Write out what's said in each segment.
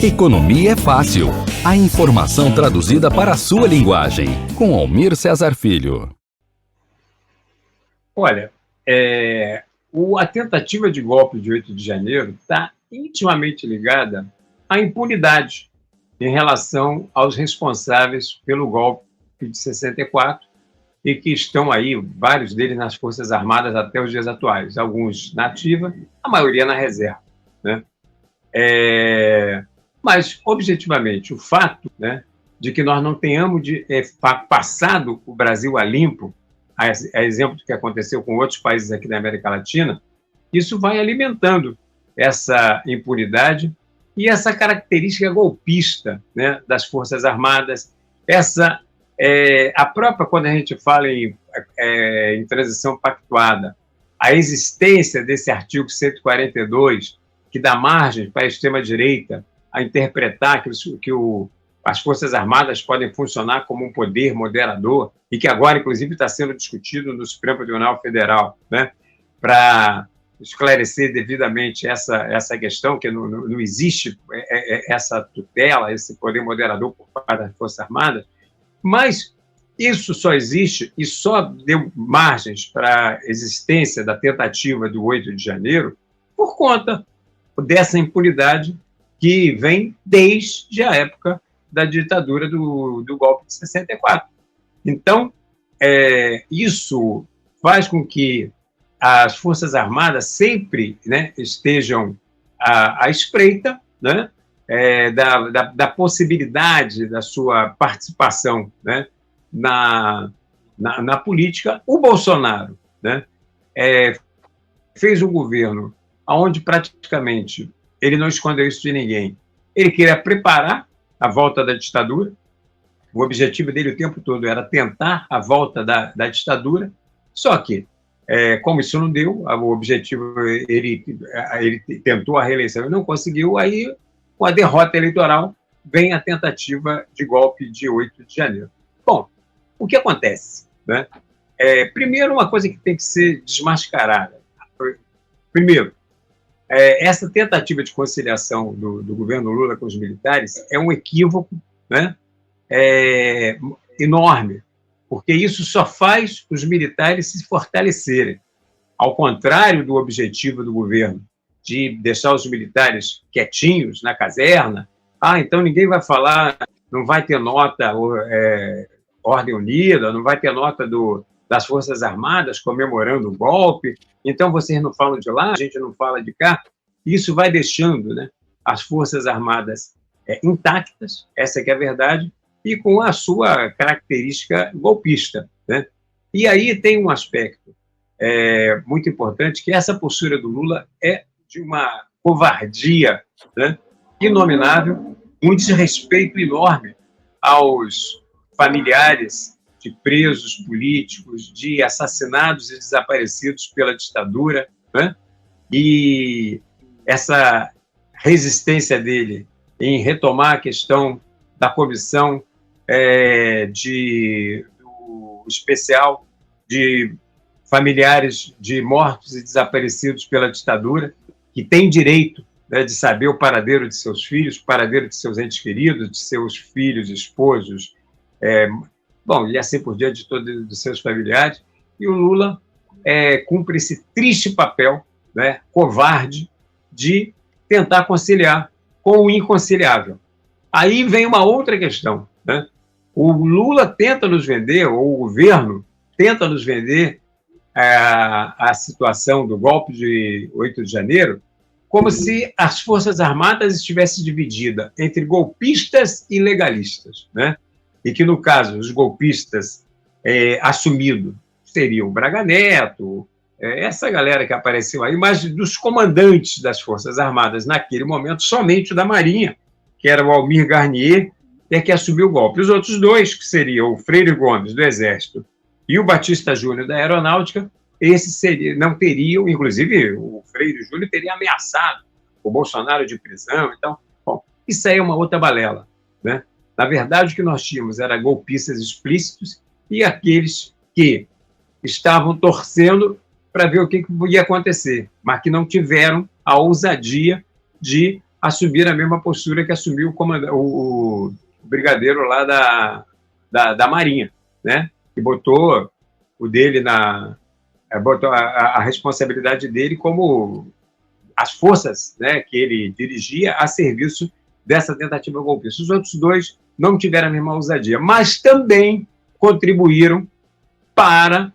Economia é fácil. A informação traduzida para a sua linguagem. Com Almir Cesar Filho. Olha, a tentativa de golpe de 8 de janeiro está intimamente ligada à impunidade em relação aos responsáveis pelo golpe de 64 e que estão aí, vários deles nas Forças Armadas até os dias atuais, alguns na ativa, a maioria na reserva, né? Mas, objetivamente, o fato, né, de que nós não tenhamos passado o Brasil a limpo, a exemplo do que aconteceu com outros países aqui da América Latina, isso vai alimentando essa impunidade e essa característica golpista, né, das Forças Armadas, a própria, quando a gente fala em transição pactuada, a existência desse artigo 142, que dá margem para a extrema-direita a interpretar que as Forças Armadas podem funcionar como um poder moderador, e que agora, inclusive, está sendo discutido no Supremo Tribunal Federal, né, para esclarecer devidamente essa questão, que não existe essa tutela, esse poder moderador por parte das Forças Armadas, mas isso só existe e só deu margens para a existência da tentativa do 8 de janeiro por conta dessa impunidade que vem desde a época da ditadura do golpe de 64. Então, isso faz com que as Forças Armadas sempre, né, estejam à espreita, né, da possibilidade da sua participação, né, na política. O Bolsonaro, né, fez um governo onde praticamente ele não escondeu isso de ninguém. Ele queria preparar a volta da ditadura. O objetivo dele o tempo todo era tentar a volta da ditadura, só que, como isso não deu, o objetivo, ele tentou a reeleição e não conseguiu, aí, com a derrota eleitoral, vem a tentativa de golpe de 8 de janeiro. Bom, o que acontece, né? Primeiro, uma coisa que tem que ser desmascarada. Primeiro, essa tentativa de conciliação do governo Lula com os militares é um equívoco, né, enorme, porque isso só faz os militares se fortalecerem. Ao contrário do objetivo do governo de deixar os militares quietinhos na caserna, então ninguém vai falar, não vai ter nota Ordem Unida, não vai ter nota das Forças Armadas comemorando o golpe, então vocês não falam de lá, a gente não fala de cá. Isso vai deixando, né, as Forças Armadas intactas, essa que é a verdade, e com a sua característica golpista, né? E aí tem um aspecto muito importante, que essa postura do Lula é de uma covardia, né, inominável, um desrespeito enorme aos familiares de presos políticos, de assassinados e desaparecidos pela ditadura, né? E essa resistência dele em retomar a questão da comissão do especial de familiares de mortos e desaparecidos pela ditadura, que tem direito, né, de saber o paradeiro de seus filhos, o paradeiro de seus entes queridos, de seus filhos, esposos, e assim por diante, de todos os seus familiares. E o Lula cumpre esse triste papel, né, covarde, de tentar conciliar com o inconciliável. Aí vem uma outra questão, né? O Lula tenta nos vender, ou o governo tenta nos vender a situação do golpe de 8 de janeiro como se as Forças Armadas estivessem divididas entre golpistas e legalistas, né? E que, no caso, os golpistas assumidos seriam o Braga Neto, essa galera que apareceu aí, mas dos comandantes das Forças Armadas naquele momento, somente o da Marinha, que era o Almir Garnier, que assumiu o golpe. Os outros dois, que seriam o Freire Gomes, do Exército, e o Batista Júnior, da Aeronáutica, esses não teriam, inclusive o Freire Júnior teria ameaçado o Bolsonaro de prisão. Então, bom, isso aí é uma outra balela, né? Na verdade, o que nós tínhamos era golpistas explícitos e aqueles que estavam torcendo para ver o que ia acontecer, mas que não tiveram a ousadia de assumir a mesma postura que assumiu o brigadeiro lá da Marinha, né? Que botou o dele botou a responsabilidade dele como as forças, né, que ele dirigia a serviço dessa tentativa golpista. Os outros dois não tiveram a mesma ousadia, mas também contribuíram para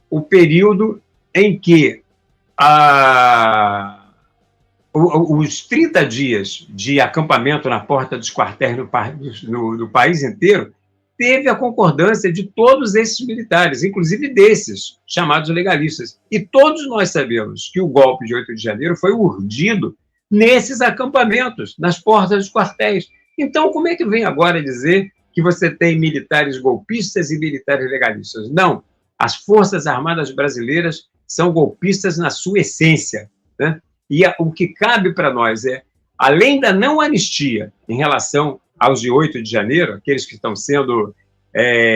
o período em que os 30 dias de acampamento na porta dos quartéis no país inteiro teve a concordância de todos esses militares, inclusive desses chamados legalistas. E todos nós sabemos que o golpe de 8 de janeiro foi urdido nesses acampamentos, nas portas dos quartéis. Então, como é que vem agora dizer que você tem militares golpistas e militares legalistas? Não. As Forças Armadas brasileiras são golpistas na sua essência, né? E o que cabe para nós é, além da não anistia em relação aos de 8 de janeiro, aqueles que estão sendo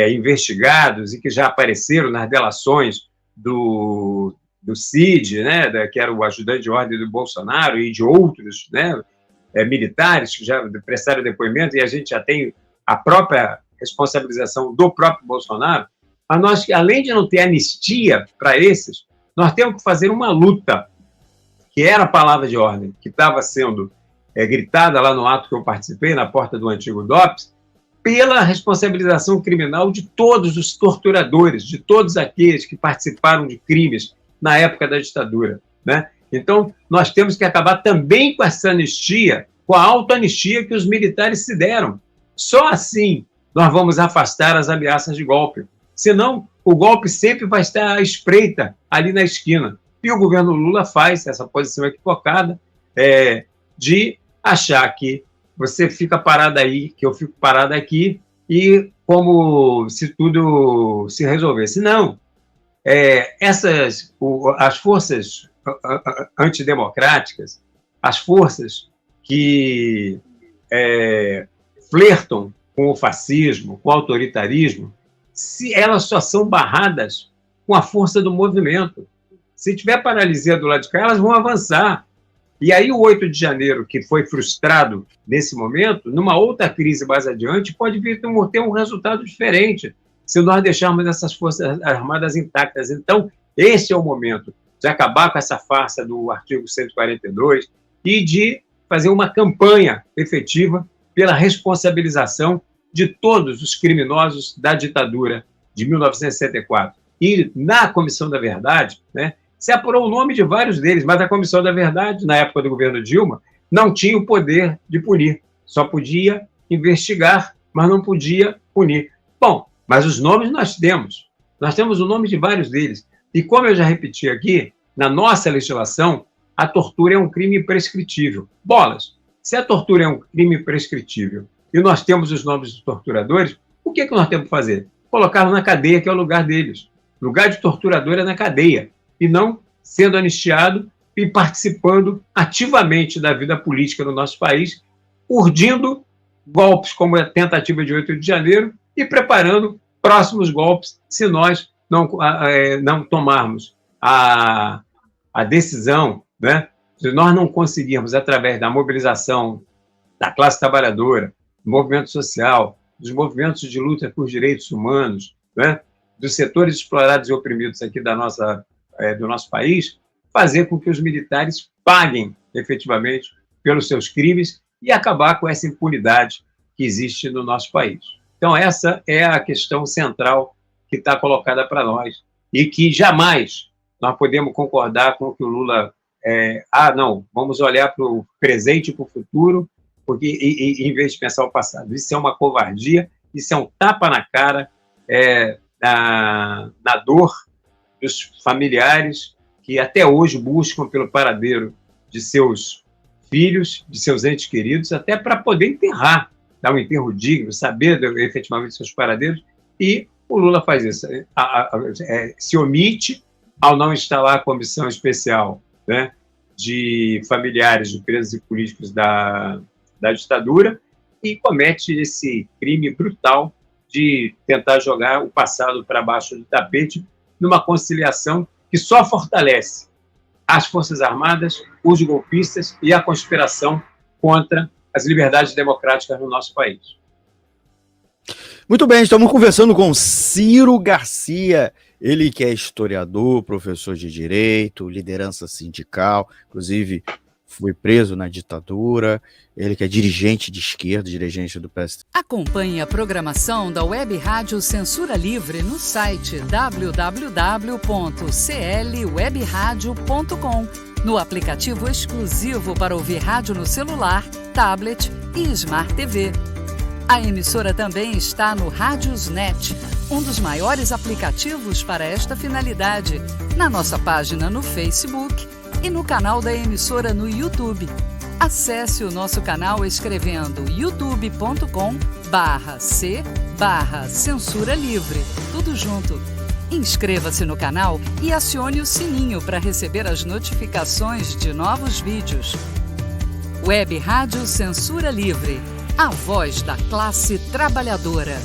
investigados e que já apareceram nas delações do Cid, né, que era o ajudante de ordem do Bolsonaro, e de outros, né, militares que já prestaram depoimento, e a gente já tem a própria responsabilização do próprio Bolsonaro, mas nós, além de não ter anistia para esses, nós temos que fazer uma luta, que era a palavra de ordem, que estava sendo gritada lá no ato que eu participei, na porta do antigo DOPS, pela responsabilização criminal de todos os torturadores, de todos aqueles que participaram de crimes na época da ditadura, né? Então, nós temos que acabar também com essa anistia, com a autoanistia que os militares se deram. Só assim nós vamos afastar as ameaças de golpe. Senão, o golpe sempre vai estar à espreita, ali na esquina. E o governo Lula faz essa posição equivocada de achar que você fica parado aí, que eu fico parado aqui, e como se tudo se resolvesse. Não. As forças antidemocráticas, as forças que flertam com o fascismo, com o autoritarismo, elas só são barradas com a força do movimento. Se tiver paralisia do lado de cá, elas vão avançar. E aí o 8 de janeiro, que foi frustrado nesse momento, numa outra crise mais adiante, pode vir ter um resultado diferente, se nós deixarmos essas forças armadas intactas. Então, esse é o momento de acabar com essa farsa do artigo 142 e de fazer uma campanha efetiva pela responsabilização de todos os criminosos da ditadura de 1964. E na Comissão da Verdade, né, se apurou o nome de vários deles, mas a Comissão da Verdade, na época do governo Dilma, não tinha o poder de punir. Só podia investigar, mas não podia punir. Bom, mas os nomes nós temos. Nós temos o nome de vários deles. E como eu já repeti aqui, na nossa legislação, a tortura é um crime prescritível. Bolas, se a tortura é um crime prescritível e nós temos os nomes dos torturadores, o que nós temos que fazer? Colocá-los na cadeia, que é o lugar deles. O lugar de torturador é na cadeia, e não sendo anistiado e participando ativamente da vida política do nosso país, urdindo golpes como a tentativa de 8 de janeiro e preparando próximos golpes se nós não tomarmos a decisão, né? Se nós não conseguirmos, através da mobilização da classe trabalhadora, do movimento social, dos movimentos de luta por direitos humanos, né? Dos setores explorados e oprimidos aqui do nosso país, fazer com que os militares paguem efetivamente pelos seus crimes e acabar com essa impunidade que existe no nosso país. Então, essa é a questão central que está colocada para nós e que jamais nós podemos concordar com o que o Lula... não, vamos olhar para o presente e para o futuro, porque, em vez de pensar o passado. Isso é uma covardia, isso é um tapa na cara na dor dos familiares que até hoje buscam pelo paradeiro de seus filhos, de seus entes queridos, até para poder enterrar, dar um enterro digno, saber efetivamente seus paradeiros, e o Lula faz isso, se omite ao não instalar a comissão especial, né, de familiares de presos e políticos da ditadura, e comete esse crime brutal de tentar jogar o passado para baixo do tapete numa conciliação que só fortalece as Forças Armadas, os golpistas e a conspiração contra as liberdades democráticas no nosso país. Muito bem, estamos conversando com Ciro Garcia, ele que é historiador, professor de direito, liderança sindical, inclusive foi preso na ditadura, ele que é dirigente de esquerda, dirigente do PST. Acompanhe a programação da Web Rádio Censura Livre no site www.clwebradio.com, no aplicativo exclusivo para ouvir rádio no celular, tablet e Smart TV. A emissora também está no Radiosnet, um dos maiores aplicativos para esta finalidade, na nossa página no Facebook e no canal da emissora no YouTube. Acesse o nosso canal escrevendo youtube.com/c/censura livre, tudo junto. Inscreva-se no canal e acione o sininho para receber as notificações de novos vídeos. Web Rádio Censura Livre, a voz da classe trabalhadora.